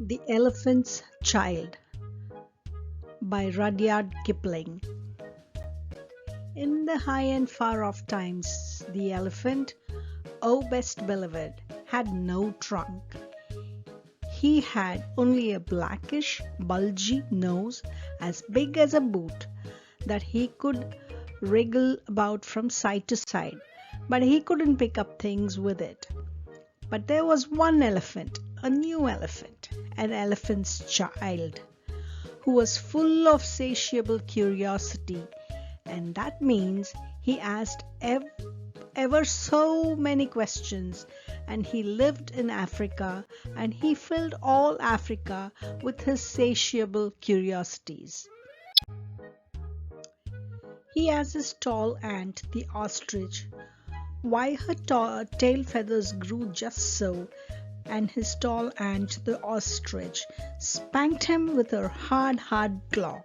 The Elephant's Child by Rudyard Kipling. In the high and far off times, the elephant, oh best beloved, had no trunk. He had only a blackish, bulgy nose as big as a boot that he could wriggle about from side to side, but he couldn't pick up things with it. But there was one elephant, a new elephant, an elephant's child, who was full of satiable curiosity, and that means he asked ever so many questions, and he lived in Africa, and he filled all Africa with his satiable curiosities. He asked his tall aunt, the ostrich, why her tail feathers grew just so, and his tall aunt, the ostrich, spanked him with her hard claw.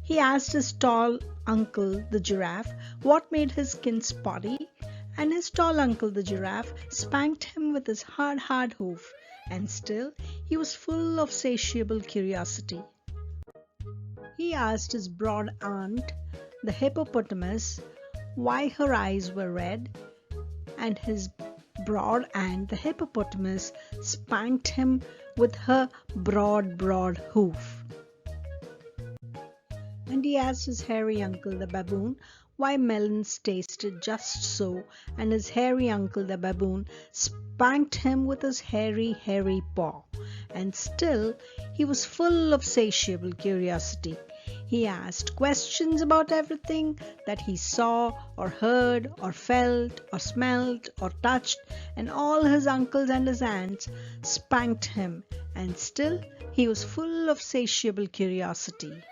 He asked his tall uncle, the giraffe, what made his skin spotty, and his tall uncle, the giraffe, spanked him with his hard hoof, and still he was full of satiable curiosity. He asked his broad aunt, the hippopotamus, why her eyes were red, and his broad aunt, the hippopotamus, spanked him with her broad hoof. And he asked his hairy uncle, the baboon, why melons tasted just so, and his hairy uncle, the baboon, spanked him with his hairy paw, and still he was full of satiable curiosity. He asked questions about everything that he saw or heard or felt or smelled or touched, and all his uncles and his aunts spanked him, and still he was full of satiable curiosity.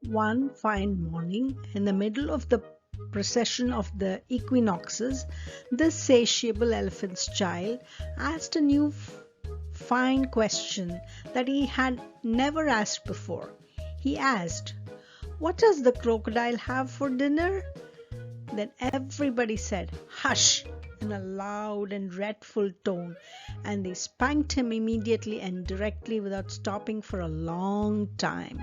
One fine morning, in the middle of the procession of the equinoxes, this satiable elephant's child asked a new fine question that he had never asked before. He asked, "What does the crocodile have for dinner?" Then everybody said, "Hush!" in a loud and dreadful tone, and they spanked him immediately and directly without stopping for a long time.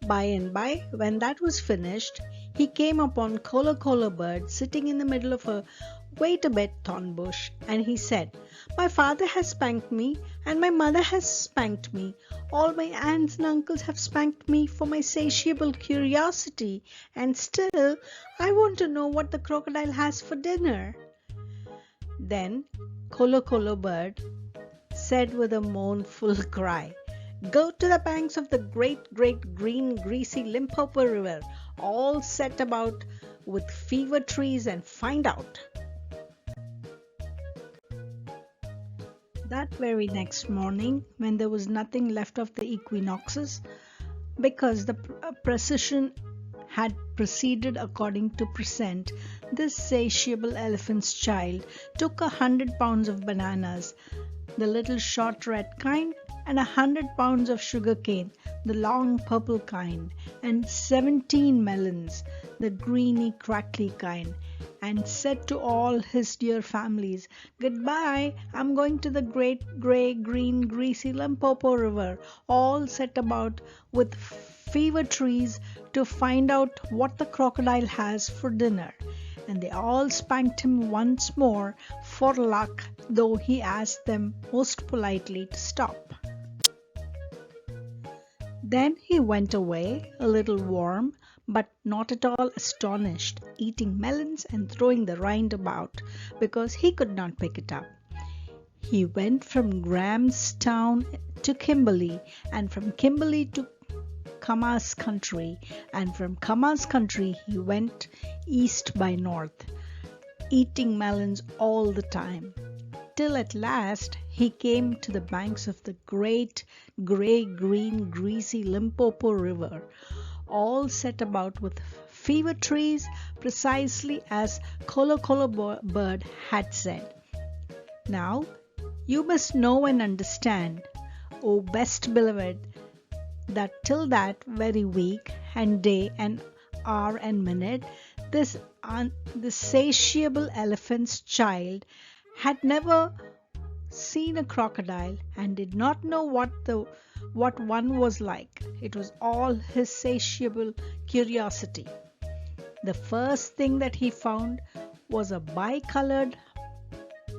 By and by, when that was finished, he came upon Colo Bird sitting in the middle of a wait-a-bit thorn bush, and he said, "My father has spanked me, and my mother has spanked me. All my aunts and uncles have spanked me for my satiable curiosity, and still I want to know what the crocodile has for dinner." Then Colo Bird said with a mournful cry, "Go to the banks of the great green greasy Limpopo River, all set about with fever trees, and find out." That very next morning, when there was nothing left of the equinoxes, because the procession had proceeded according to present, this satiable elephant's child took 100 pounds of bananas, the little short red kind, and 100 pounds of sugar cane, the long purple kind, and 17 melons, the greeny crackly kind, and said to all his dear families, "Goodbye, I'm going to the great green greasy Limpopo River, all set about with fever trees, to find out what the crocodile has for dinner." And they all spanked him once more for luck, though he asked them most politely to stop. Then he went away, a little warm, but not at all astonished, eating melons and throwing the rind about, because he could not pick it up. He went from Grahamstown to Kimberley, and from Kimberley to Kama's country, and from Kama's country he went east by north, eating melons all the time, till at last he came to the banks of the great green greasy Limpopo River, all set about with fever trees, precisely as Colo Bird had said. Now you must know and understand, O best beloved, that till that very week and day and hour and minute, this satiable elephant's child had never seen a crocodile and did not know what one was like. It was all his satiable curiosity. The first thing that he found was a bicolored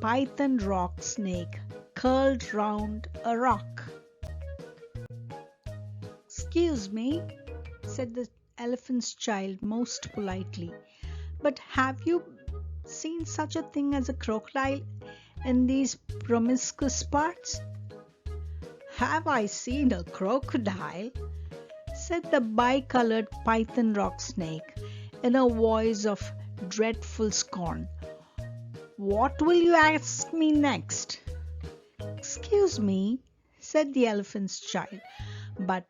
python rock snake curled round a rock. "Excuse me," said the elephant's child most politely, "but have you seen such a thing as a crocodile in these promiscuous parts?" "Have I seen a crocodile?" said the bicolored python rock snake in a voice of dreadful scorn. "What will you ask me next?" "Excuse me," said the elephant's child, "but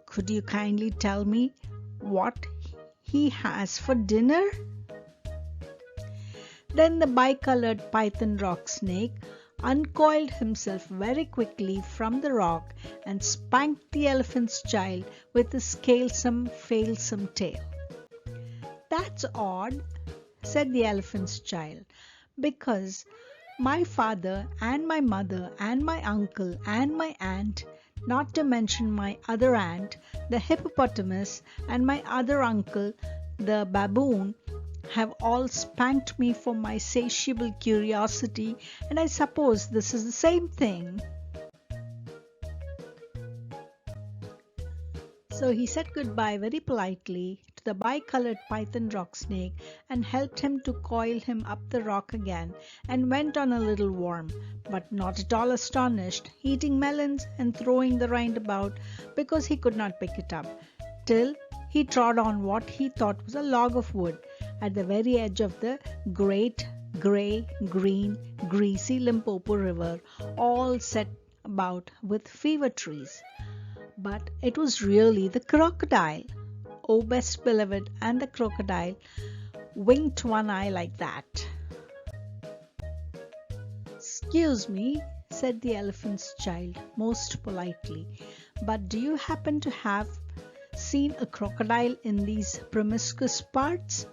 could you kindly tell me what he has for dinner?" Then the bicolored python rock snake uncoiled himself very quickly from the rock and spanked the elephant's child with his failsome tail. "That's odd," said the elephant's child, "because my father and my mother and my uncle and my aunt, not to mention my other aunt, the hippopotamus, and my other uncle, the baboon, have all spanked me for my satiable curiosity, and I suppose this is the same thing." So he said goodbye very politely to the bicolored python rock snake and helped him to coil him up the rock again and went on a little worm, but not at all astonished, eating melons and throwing the rind about because he could not pick it up, till he trod on what he thought was a log of wood at the very edge of the great grey, green, greasy Limpopo River, all set about with fever trees. But it was really the crocodile. Oh, best beloved, and the crocodile winked one eye like that. "Excuse me," said the elephant's child most politely, "but do you happen to have seen a crocodile in these promiscuous parts?"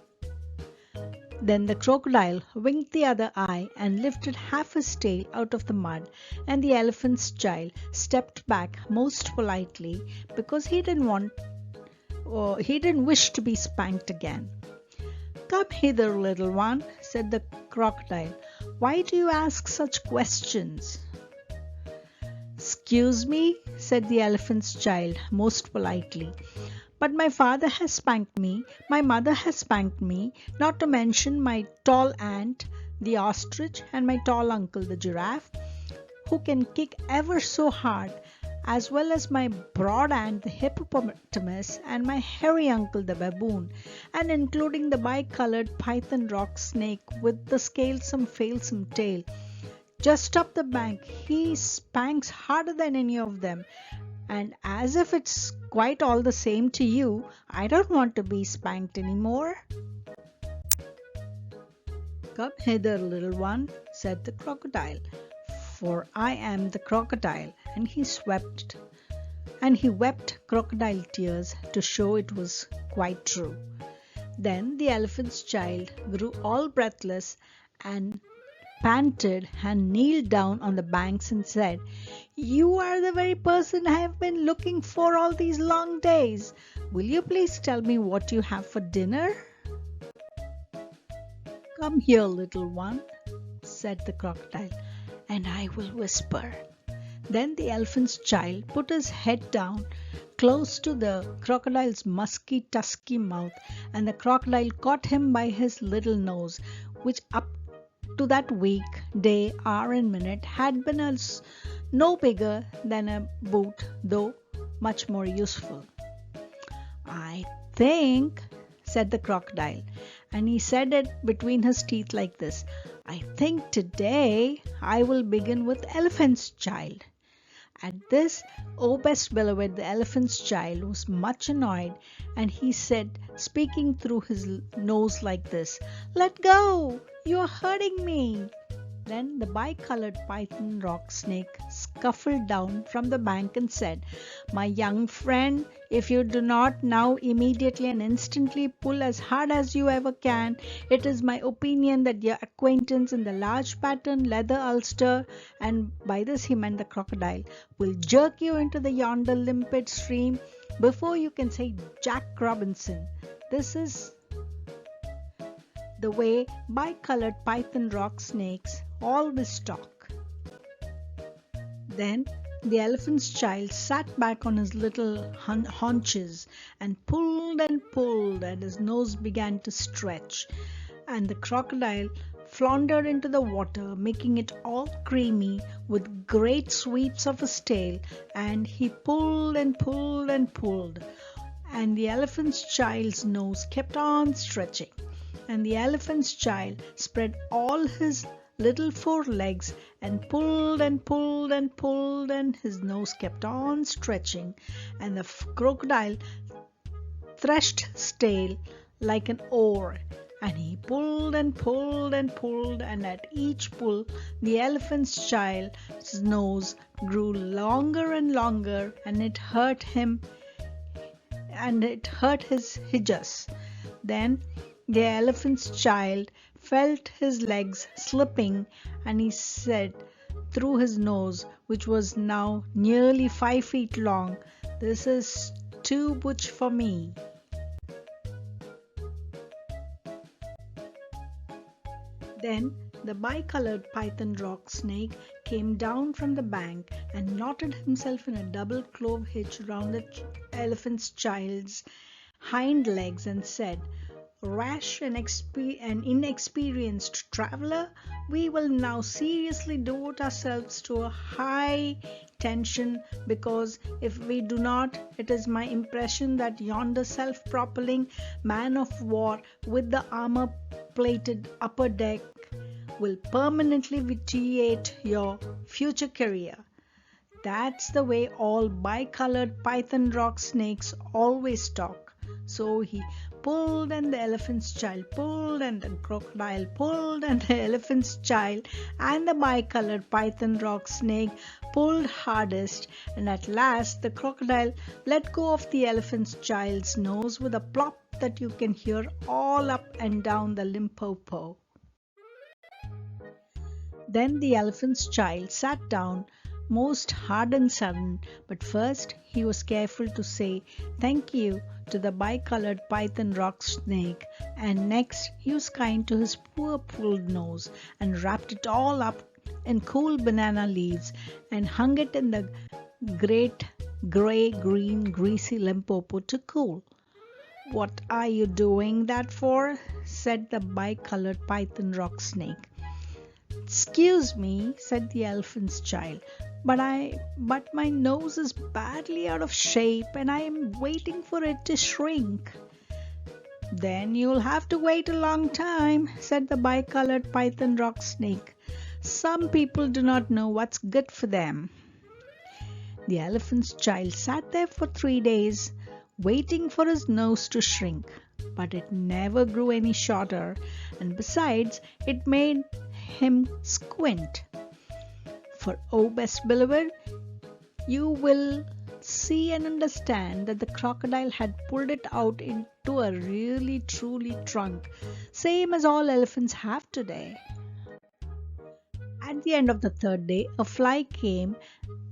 Then the crocodile winked the other eye and lifted half his tail out of the mud, and the elephant's child stepped back most politely because he didn't wish to be spanked again. "Come hither, little one," said the crocodile. "Why do you ask such questions?" "Excuse me," said the elephant's child most politely, "but my father has spanked me, my mother has spanked me, not to mention my tall aunt, the ostrich, and my tall uncle, the giraffe, who can kick ever so hard, as well as my broad aunt, the hippopotamus, and my hairy uncle, the baboon, and including the bicolored python rock snake with the failsome tail. Just up the bank, he spanks harder than any of them. And as if it's quite all the same to you, I don't want to be spanked anymore." "Come hither, little one," said the crocodile, "for I am the crocodile," and he wept crocodile tears to show it was quite true. Then the elephant's child grew all breathless and panted and kneeled down on the banks and said, "You are the very person I have been looking for all these long days. Will you please tell me what you have for dinner?" "Come here, little one," said the crocodile, "and I will whisper." Then the elephant's child put his head down close to the crocodile's musky, tusky mouth, and the crocodile caught him by his little nose, which up to that week, day, hour, and minute had been no bigger than a boot, though much more useful. "I think," said the crocodile, and he said it between his teeth like this, "I think today I will begin with elephant's child." At this, oh best beloved, the elephant's child was much annoyed, and he said, speaking through his nose like this, "Let go! You are hurting me." Then the bicolored python rock snake scuffled down from the bank and said, "My young friend, if you do not now immediately and instantly pull as hard as you ever can, it is my opinion that your acquaintance in the large pattern leather ulster," and by this he meant the crocodile, "will jerk you into the yonder limpid stream before you can say Jack Robinson." This is the way bicolored python rock snakes always talk. Then the elephant's child sat back on his little haunches and pulled, and his nose began to stretch. And the crocodile floundered into the water, making it all creamy with great sweeps of his tail, and he pulled and pulled and pulled. And the elephant's child's nose kept on stretching. And the elephant's child spread all his little forelegs and pulled and pulled and pulled, and his nose kept on stretching. And the crocodile threshed his tail like an oar, and he pulled and pulled and pulled, and at each pull the elephant's child's nose grew longer and longer, and it hurt him, and it hurt his hinges. Then the elephant's child felt his legs slipping, and he said through his nose, which was now nearly 5 feet long, "This is too much for me." Then the bicolored python rock snake came down from the bank and knotted himself in a double clove hitch round the elephant's child's hind legs and said, "Rash and inexperienced traveler, we will now seriously devote ourselves to a high tension, because if we do not, it is my impression that yonder self-propelling man of war with the armor-plated upper deck will permanently vitiate your future career." That's the way all bicolored python rock snakes always talk. So he pulled, and the elephant's child pulled, and the crocodile pulled, and the elephant's child and the bicolored python rock snake pulled hardest, and at last the crocodile let go of the elephant's child's nose with a plop that you can hear all up and down the Limpopo. Then the elephant's child sat down most hard and sudden, but first he was careful to say thank you to the bicolored python rock snake, and next he was kind to his poor pulled nose and wrapped it all up in cool banana leaves and hung it in the great grey-green greasy Limpopo to cool. "What are you doing that for?" said the bicolored python rock snake. "Excuse me," said the elephant's child, but my nose is badly out of shape, and I am waiting for it to shrink." "Then you'll have to wait a long time," said the bicolored python rock snake. "Some people do not know what's good for them." The elephant's child sat there for 3 days, waiting for his nose to shrink, but it never grew any shorter, and besides, it made him squint. For, oh best beloved, you will see and understand that the crocodile had pulled it out into a really truly trunk, same as all elephants have today. At the end of the 3rd day, a fly came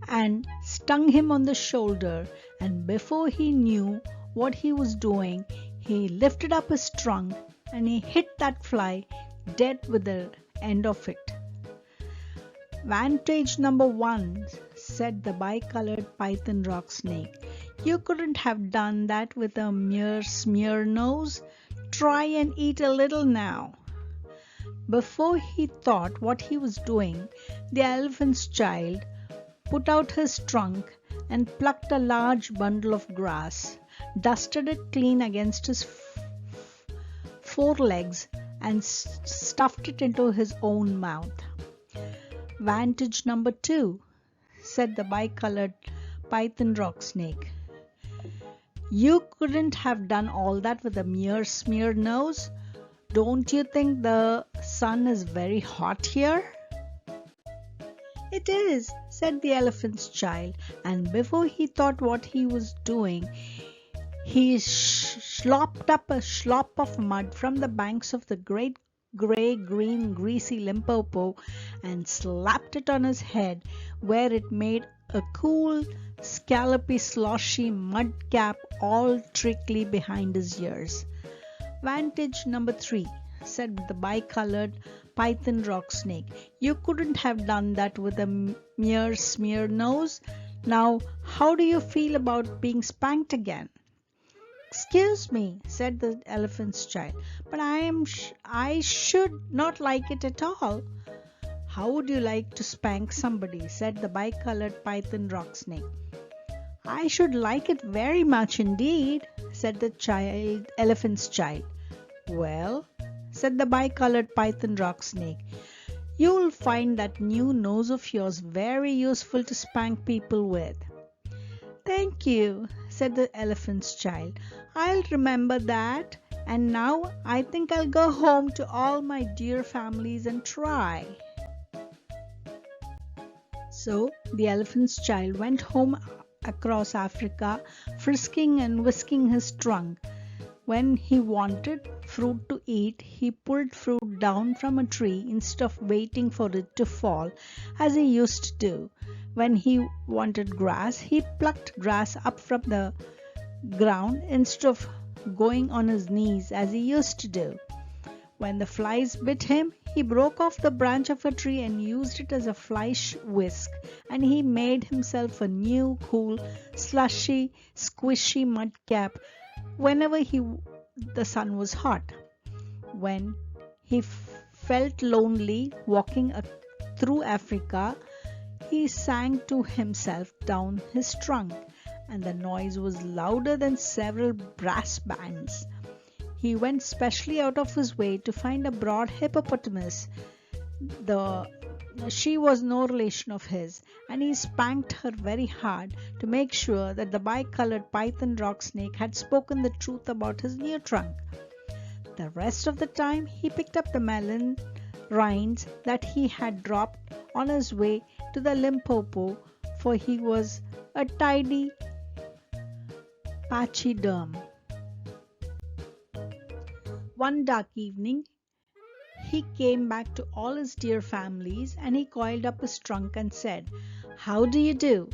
and stung him on the shoulder, and before he knew what he was doing, he lifted up his trunk and he hit that fly dead with the end of it. "Vantage number 1, said the bicolored python rock snake. "You couldn't have done that with a mere smear nose. Try and eat a little now." Before he thought what he was doing, the elephant's child put out his trunk and plucked a large bundle of grass, dusted it clean against his forelegs, and stuffed it into his own mouth. "Vantage number 2, said the bicolored python rock snake. "You couldn't have done all that with a mere smear nose. Don't you think the sun is very hot here?" "It is," said the elephant's child, and before he thought what he was doing, he slopped up a slop of mud from the banks of the great grey, green, greasy Limpopo and slapped it on his head, where it made a cool, scallopy, sloshy mud cap all trickly behind his ears. "Vantage number 3," said the bicolored python rock snake. "You couldn't have done that with a mere smear nose. Now, how do you feel about being spanked again?" "Excuse me," said the elephant's child, "but I should not like it at all." "How would you like to spank somebody?" said the bicolored python rock snake. "I should like it very much indeed," said the elephant's child. "Well," said the bicolored python rock snake, "you'll find that new nose of yours very useful to spank people with." "Thank you," said the elephant's child. "I'll remember that. And now I think I'll go home to all my dear families and try." So the elephant's child went home across Africa, frisking and whisking his trunk. When he wanted fruit to eat, he pulled fruit down from a tree instead of waiting for it to fall, as he used to do. When he wanted grass, he plucked grass up from the ground instead of going on his knees, as he used to do. When the flies bit him, he broke off the branch of a tree and used it as a fly whisk, and he made himself a new, cool, slushy, squishy mud cap whenever the sun was hot. When he felt lonely walking through Africa, he sang to himself down his trunk, and the noise was louder than several brass bands. He went specially out of his way to find a broad hippopotamus. She was no relation of his, and he spanked her very hard to make sure that the bicolored python rock snake had spoken the truth about his new trunk. The rest of the time he picked up the melon rinds that he had dropped on his way to the Limpopo, for he was a tidy pachyderm. One dark evening, he came back to all his dear families, and he coiled up his trunk and said, "How do you do?"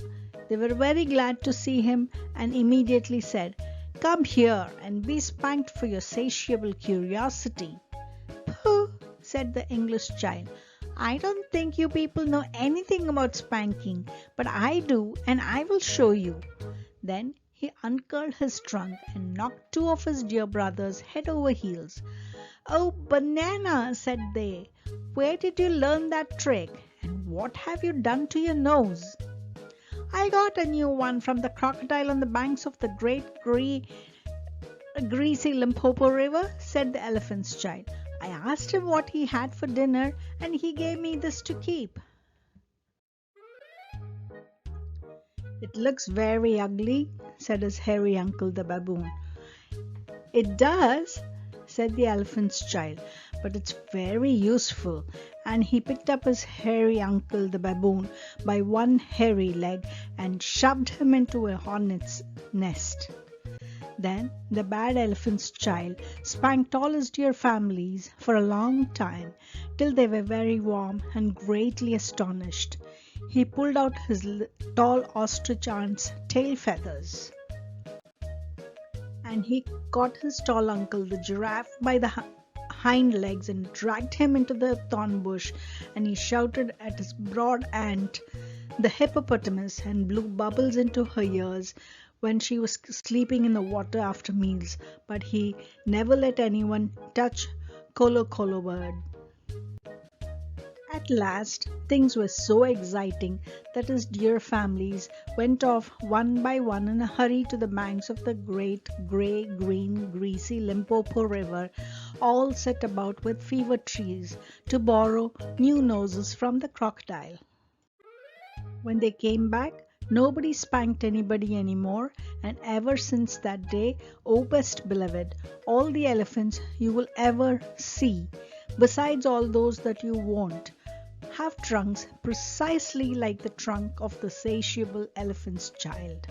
They were very glad to see him and immediately said, "Come here and be spanked for your satiable curiosity." "Pooh," said the English child, "I don't think you people know anything about spanking, but I do, and I will show you." Then he uncurled his trunk and knocked two of his dear brothers head over heels. "Oh, banana," said they, "where did you learn that trick? And what have you done to your nose?" "I got a new one from the crocodile on the banks of the great greasy Limpopo River," said the elephant's child. "I asked him what he had for dinner, and he gave me this to keep." "It looks very ugly," said his hairy uncle the baboon. "It does," said the elephant's child, "but it's very useful," and he picked up his hairy uncle the baboon by one hairy leg and shoved him into a hornet's nest. Then the bad elephant's child spanked all his dear families for a long time, till they were very warm and greatly astonished. He pulled out his tall ostrich aunt's tail feathers, and he caught his tall uncle the giraffe by the hind legs and dragged him into the thorn bush, and he shouted at his broad aunt the hippopotamus and blew bubbles into her ears when she was sleeping in the water after meals, but he never let anyone touch Colo Colo bird. At last things were so exciting that his dear families went off one by one in a hurry to the banks of the great grey, green, greasy Limpopo River, all set about with fever trees, to borrow new noses from the crocodile. When they came back, nobody spanked anybody anymore, and ever since that day, O best beloved, all the elephants you will ever see, besides all those that you won't, have trunks precisely like the trunk of the satiable elephant's child.